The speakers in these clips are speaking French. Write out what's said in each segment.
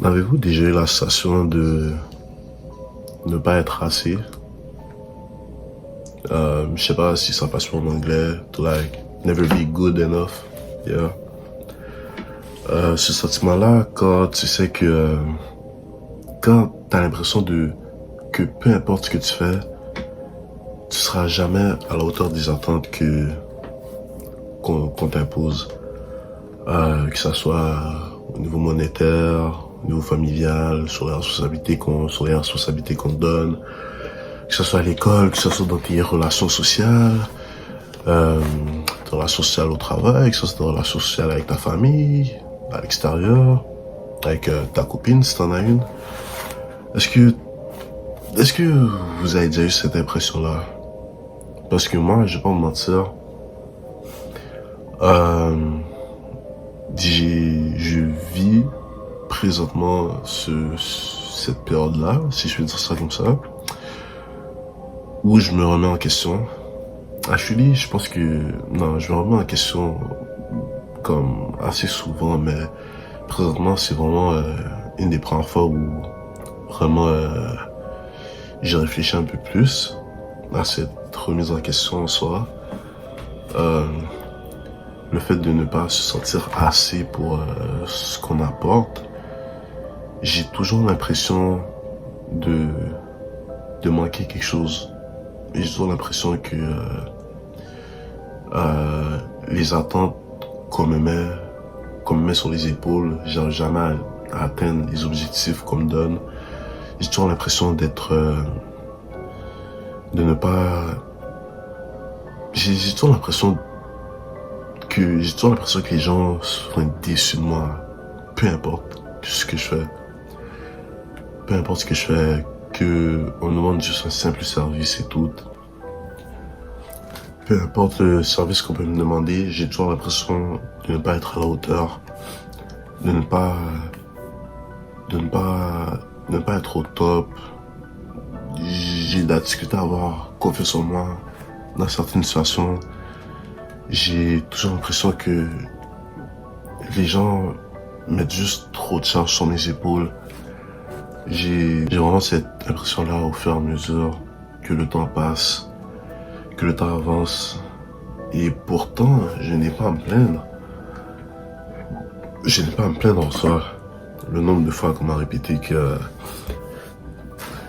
Avez-vous déjà eu la sensation de ne pas être assez? Je sais pas si ça passe pour en anglais, to like never be good enough. Yeah. Ce sentiment-là, quand tu sais que quand t'as l'impression de que peu importe ce que tu fais, tu seras jamais à la hauteur des attentes qu'on t'impose. Que ça soit au niveau monétaire, au niveau familial, sur les responsabilités qu'on te donne, que ce soit à l'école, que ce soit dans tes relations sociales, tes relations sociales au travail, que ce soit tes relations sociales avec ta famille, à l'extérieur, avec ta copine si t'en as une. Est-ce que, est-ce que vous avez déjà eu cette impression-là? Parce que moi, je vais pas me mentir, euh, je vis présentement cette période-là, si je peux dire ça comme ça, où je me remets en question. Actually, je pense que, non, je me remets en question comme assez souvent, mais présentement, c'est vraiment une des premières fois où vraiment j'ai réfléchi un peu plus à cette remise en question en soi. Le fait de ne pas se sentir assez pour ce qu'on apporte, j'ai toujours l'impression de, de manquer quelque chose. Et j'ai toujours l'impression que les attentes qu'on me met sur les épaules, j'arrive jamais à atteindre les objectifs qu'on me donne. J'ai toujours l'impression de ne pas, j'ai toujours l'impression que les gens sont déçus de moi, peu importe ce que je fais, peu importe ce que je fais, que on me demande juste un simple service et tout. Peu importe le service qu'on peut me demander, j'ai toujours l'impression de ne pas être à la hauteur, de ne pas, de ne pas, de ne pas être au top. J'ai de la difficulté à avoir confiance en moi dans certaines situations. J'ai toujours l'impression que les gens mettent juste trop de charge sur mes épaules. J'ai vraiment cette impression-là au fur et à mesure que le temps passe, que le temps avance. Et pourtant, je n'ai pas à me plaindre. Je n'ai pas à me plaindre en soi. Le nombre de fois qu'on m'a répété que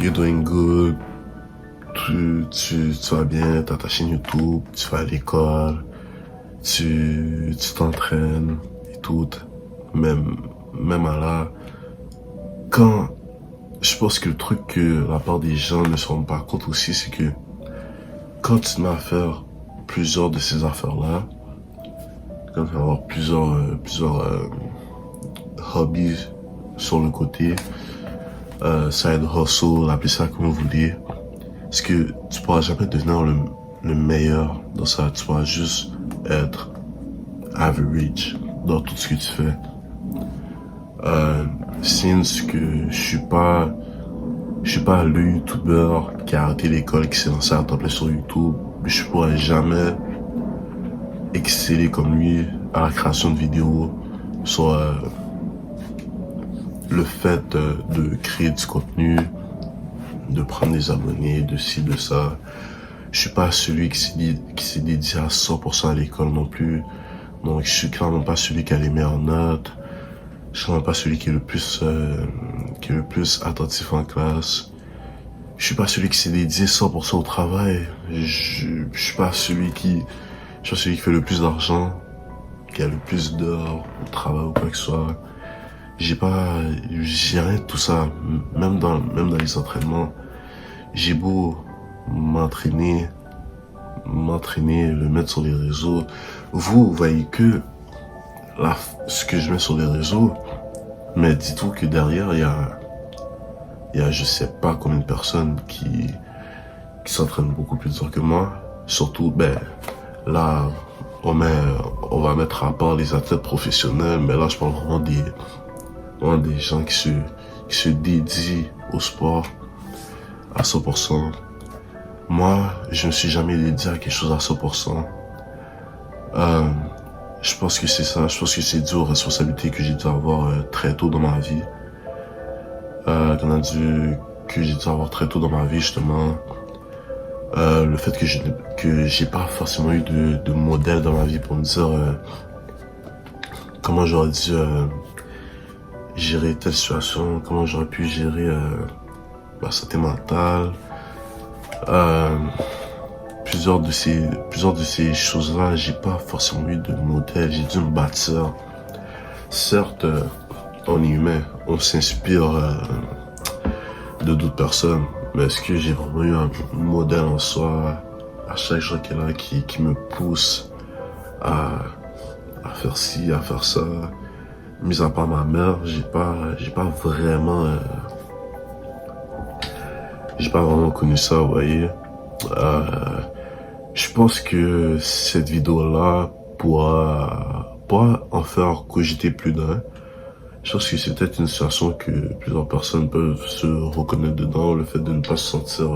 you're doing good, tu vas bien, t'as ta chaîne YouTube, tu vas à l'école, tu t'entraînes et tout. Même à là, quand je pense que le truc que la part des gens ne se rendent pas compte aussi, c'est que quand tu te mets à faire plusieurs de ces affaires-là, quand tu vas avoir plusieurs hobbies sur le côté, side hustle, appelez ça comme vous voulez, parce que tu pourras jamais devenir le meilleur dans ça, tu pourras juste être average dans tout ce que tu fais. Since que je suis pas le youtubeur qui a arrêté l'école, qui s'est lancé à temps plein sur YouTube, je pourrais jamais exceller comme lui à la création de vidéos, sur le fait de créer du contenu, de prendre des abonnés, de ci, de ça. Je suis pas celui qui s'est dédié à 100% à l'école non plus. Donc je suis clairement pas celui qui a les meilleures notes. Je suis clairement pas celui qui est le plus attentif en classe. Je suis pas celui qui s'est dédié 100% au travail. Je suis pas celui qui fait le plus d'argent, qui a le plus d'heures au travail ou quoi que ce soit. J'ai rien de tout ça. Même dans les entraînements, j'ai beau m'entraîner, le mettre sur les réseaux. Vous voyez que ce que je mets sur les réseaux, mais dites-vous que derrière, il y a je sais pas combien de personnes qui s'entraînent beaucoup plus dur que moi. Surtout, là, on va mettre à part les athlètes professionnels, mais là, je parle vraiment des gens qui se dédient au sport à 100%. Moi, je me suis jamais dédié à quelque chose à 100%. Je pense que c'est ça. Je pense que c'est dû aux responsabilités que j'ai dû avoir très tôt dans ma vie. que j'ai dû avoir très tôt dans ma vie, justement. Le fait que j'ai pas forcément eu de modèle dans ma vie pour me dire comment j'aurais dû gérer telle situation, comment j'aurais pu gérer ma santé mentale. Plusieurs de ces choses-là, j'ai pas forcément eu de modèle, j'ai dû me bâtir. Certes, on est humain, on s'inspire de d'autres personnes, mais est-ce que j'ai vraiment eu un modèle en soi à chaque jour qui est là, qui me pousse à faire ci, à faire ça? Mis à part ma mère, j'ai pas vraiment connu ça, vous voyez. Je pense que cette vidéo-là pourra en faire cogiter plus d'un. Je pense que c'est peut-être une situation que plusieurs personnes peuvent se reconnaître dedans, le fait de ne pas se sentir,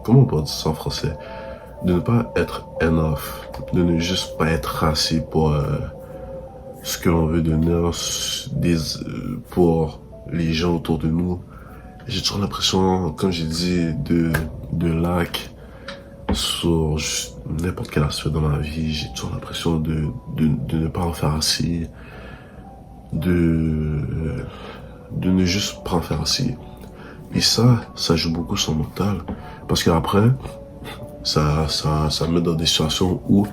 comment on peut dire ça en français? De ne pas être enough, de ne juste pas être assez pour ce que l'on veut devenir, pour les gens autour de nous. J'ai toujours l'impression, comme j'ai dit, de lac sur n'importe quel aspect dans ma vie. J'ai toujours l'impression de ne pas en faire assez, de ne juste pas en faire assez. Et ça joue beaucoup sur mon mental. Parce qu'après, ça me met dans des situations où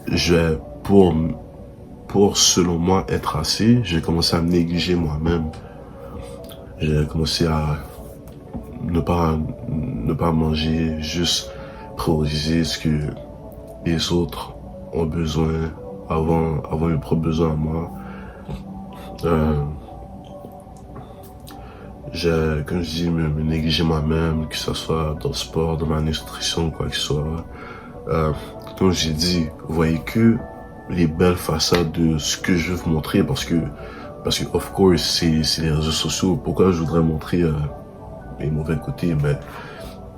je vais, pour selon moi être assez, je vais commencer à me négliger moi-même. Je vais commencer à ne pas manger, juste prioriser ce que les autres ont besoin avant mes propres besoins à moi. Comme je dis, me négliger moi-même, que ce soit dans le sport, dans ma nutrition, quoi que ce soit. Comme j'ai dit, vous voyez que les belles façades de ce que je veux vous montrer, parce que of course, c'est les réseaux sociaux. Pourquoi je voudrais montrer mes mauvais côtés? Mais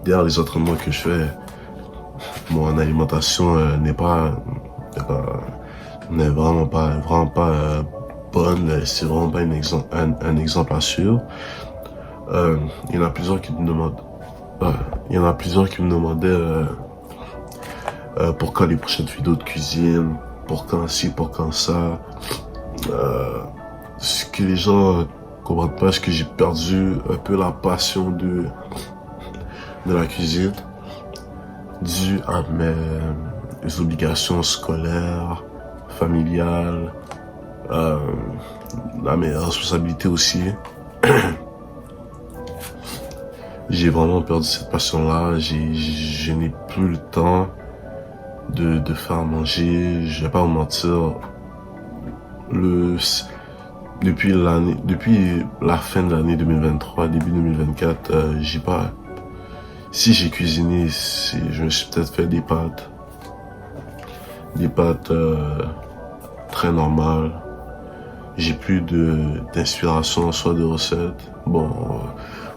derrière les entraînements que je fais, mon alimentation n'est vraiment pas bonne. C'est vraiment pas un exemple à suivre. Il y en a plusieurs qui me demandent, pour quand les prochaines vidéos de cuisine, pour quand ci, pour quand ça. Ce que les gens comprennent pas, c'est que j'ai perdu un peu la passion de la cuisine dû à mes obligations scolaires, familiales, à mes responsabilités aussi. J'ai vraiment perdu cette passion-là. Je n'ai plus le temps de faire à manger. Je vais pas vous mentir. Depuis la fin de l'année 2023, début 2024, si j'ai cuisiné, je me suis peut-être fait des pâtes très normales. J'ai plus d'inspiration, soit de recettes. Bon,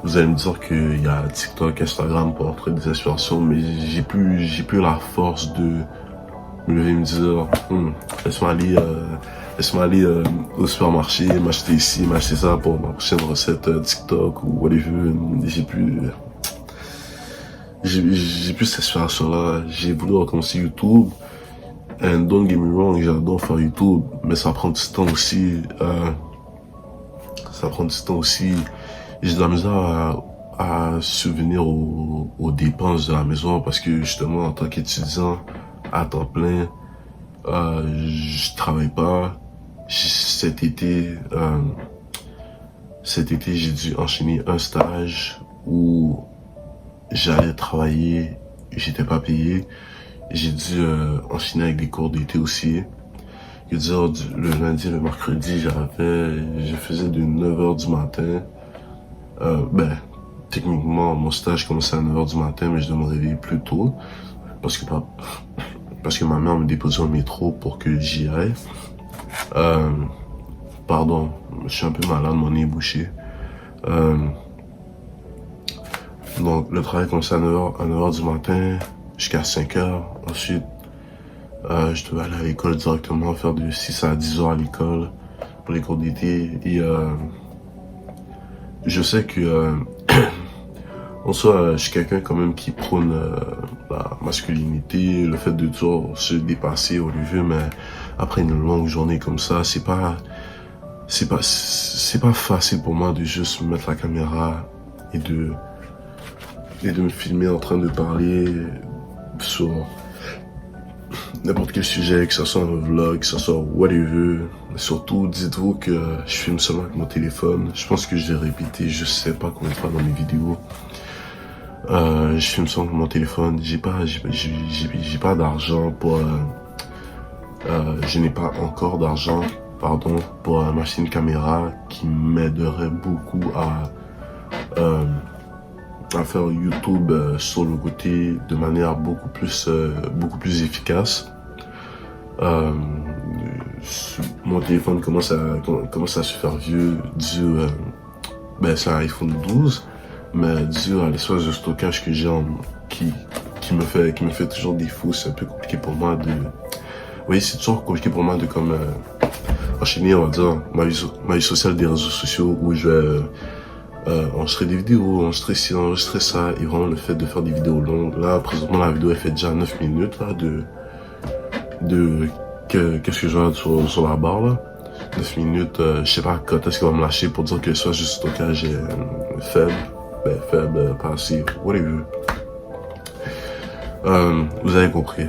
vous allez me dire qu'il y a TikTok, Instagram pour trouver des inspirations, mais j'ai plus la force de me lever et me dire, laisse-moi aller au supermarché, m'acheter ici, m'acheter ça pour ma prochaine recette TikTok ou whatever. J'ai plus cette inspiration-là. J'ai voulu recommencer YouTube. And don't get me wrong, j'adore faire YouTube, mais ça prend du temps aussi. J'ai de la misère à subvenir aux dépenses de la maison parce que justement, en tant qu'étudiant à temps plein, je travaille pas. Cet été, j'ai dû enchaîner un stage où j'allais travailler, j'étais pas payé. J'ai dû enchaîner avec des cours d'été aussi. Je veux dire, le lundi et le mercredi, je faisais de 9h du matin. Techniquement, mon stage commençait à 9h du matin, mais je devais me réveiller plus tôt. Parce que ma mère me déposait au métro pour que j'y aille. Pardon, je suis un peu malade, mon nez est bouché. Donc, le travail commençait à 9h du matin jusqu'à 5h. Ensuite, je devais aller à l'école directement, faire de 6 à 10 heures à l'école. pour les cours d'été. Et je sais que en soi, je suis quelqu'un quand même qui prône la masculinité, le fait de toujours se dépasser au lieu, mais après une longue journée comme ça, c'est pas facile pour moi de juste mettre la caméra et de me filmer en train de parler sur n'importe quel sujet, que ce soit un vlog, que ce soit whatever. Surtout, dites-vous que je filme seulement avec mon téléphone. Je pense que je vais répéter, je sais pas combien de fois dans mes vidéos. Je filme seulement avec mon téléphone. J'ai pas d'argent pour... je n'ai pas encore d'argent, pardon, pour m'acheter une caméra qui m'aiderait beaucoup à faire YouTube sur le côté de manière beaucoup plus efficace. Mon téléphone commence à se faire vieux dû c'est un iPhone 12, mais dû à l'espace de stockage que j'ai qui me fait toujours défaut. C'est un peu compliqué pour moi de... Oui, c'est toujours compliqué pour moi de comme enchaîner, on va dire, ma vie sociale des réseaux sociaux où je vais enregistrer des vidéos, enregistrer ci, enregistrer ça, et vraiment le fait de faire des vidéos longues. Là, présentement, la vidéo, elle fait déjà 9 minutes, là, qu'est-ce que je vois sur la barre, là. 9 minutes, je sais pas quand est-ce qu'il va me lâcher pour dire que soit juste stockage est faible, pas assez, whatever. Vous avez compris.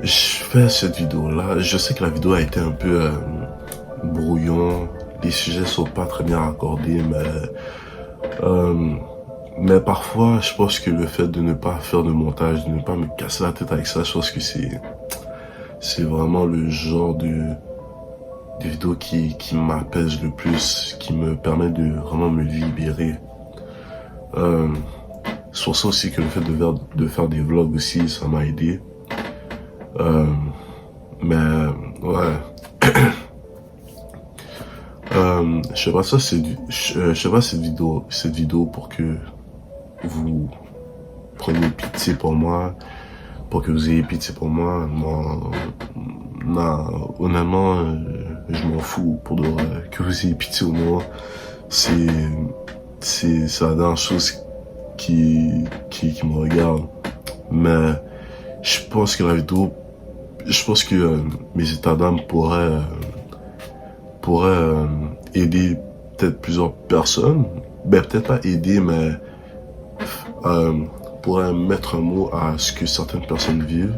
Je fais cette vidéo-là, je sais que la vidéo a été un peu brouillon, les sujets sont pas très bien accordés, mais parfois, je pense que le fait de ne pas faire de montage, de ne pas me casser la tête avec ça, je pense que c'est vraiment le genre de vidéo qui m'apaise le plus, qui me permet de vraiment me libérer. C'est pour ça aussi que le fait de faire des vlogs aussi, ça m'a aidé. Mais ouais. Je sais pas ça, je sais pas cette vidéo pour que vous preniez pitié pour moi, pour que vous ayez pitié pour moi. Non, honnêtement, je m'en fous pour de vrai, que vous ayez pitié ou non. C'est la dernière chose qui me regarde. Mais je pense que mes états d'âme pourraient aider peut-être plusieurs personnes. Ben, peut-être pas aider, mais pourrait mettre un mot à ce que certaines personnes vivent.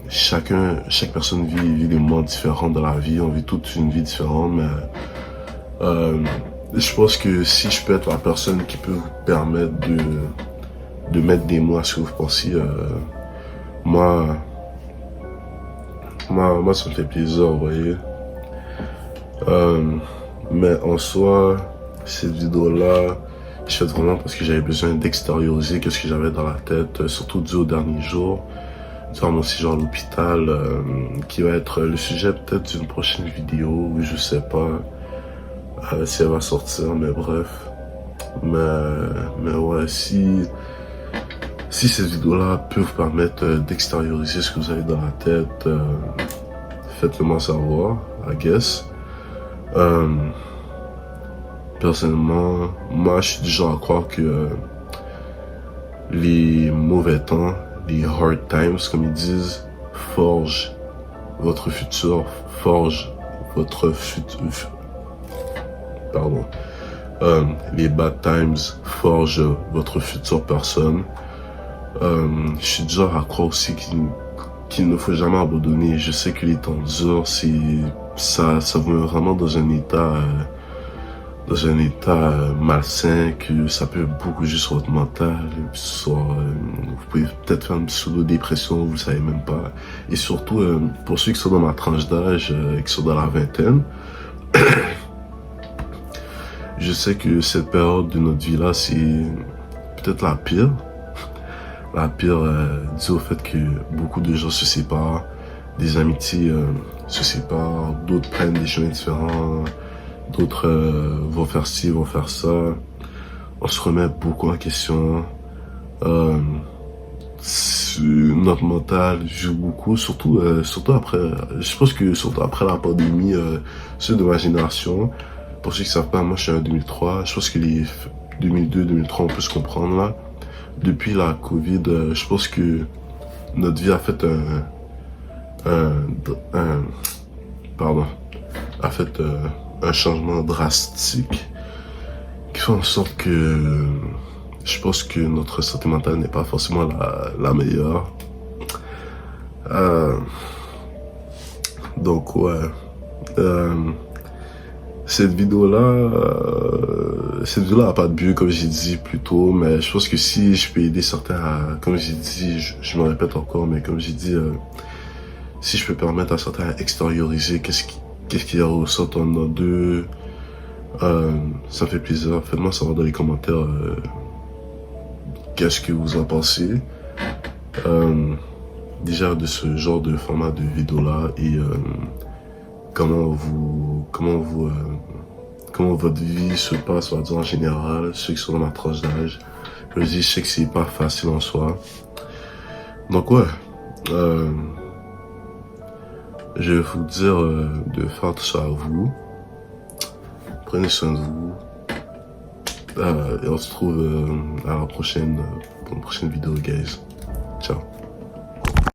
Chaque personne vit des moments différents dans la vie. On vit toute une vie différente, mais je pense que si je peux être la personne qui peut vous permettre de mettre des mots à ce que vous pensez, moi, ça me fait plaisir, vous voyez. Mais en soi, cette vidéo-là, je fais vraiment parce que j'avais besoin d'extérioriser ce que j'avais dans la tête, surtout dû aux derniers jours, durant mon séjour à l'hôpital, qui va être le sujet peut-être d'une prochaine vidéo, je sais pas si elle va sortir, mais bref. Mais ouais, si cette vidéo-là peut vous permettre d'extérioriser ce que vous avez dans la tête, faites-le moi savoir, I guess. Personnellement, moi je suis du genre à croire que les mauvais temps, les hard times comme ils disent, forgent votre futur, les bad times forgent votre future personne. Je suis du genre à croire aussi qu'il ne faut jamais abandonner. Je sais que les temps durs, ça vous met vraiment dans un état malsain, que ça peut beaucoup juste sur votre mental, vous pouvez peut-être faire une pseudo-dépression, vous le savez même pas. Et surtout, pour ceux qui sont dans ma tranche d'âge, qui sont dans la vingtaine, je sais que cette période de notre vie-là, c'est peut-être la pire. La pire due au fait que beaucoup de gens se séparent, des amitiés se séparent, d'autres prennent des chemins différents, d'autres vont faire ci, vont faire ça. On se remet beaucoup en question. notre mental joue beaucoup, surtout après, je pense que surtout après la pandémie, ceux de ma génération, pour ceux qui savent pas, moi je suis en 2003, je pense que les 2002, 2003, on peut se comprendre là. Depuis la Covid, je pense que notre vie a fait un pardon, a fait un changement drastique qui fait en sorte que je pense que notre santé mentale n'est pas forcément la meilleure. Euh, donc ouais, euh, cette vidéo-là a pas de but comme j'ai dit plus tôt, mais je pense que si je peux aider certains à, comme j'ai dit, je me répète encore, mais comme j'ai dit, si je peux permettre à certains à extérioriser qu'est-ce qu'il y a au centre en nos deux, ça me fait plaisir. Faites-moi savoir dans les commentaires qu'est-ce que vous en pensez. Déjà de ce genre de format de vidéo là et comment votre vie se passe, on va dire en général, ceux qui sont dans ma tranche d'âge. Je sais que c'est pas facile en soi. Donc ouais, je vais vous dire de faire tout ça à vous. Prenez soin de vous. Et on se retrouve à la prochaine, pour une prochaine vidéo, guys. Ciao.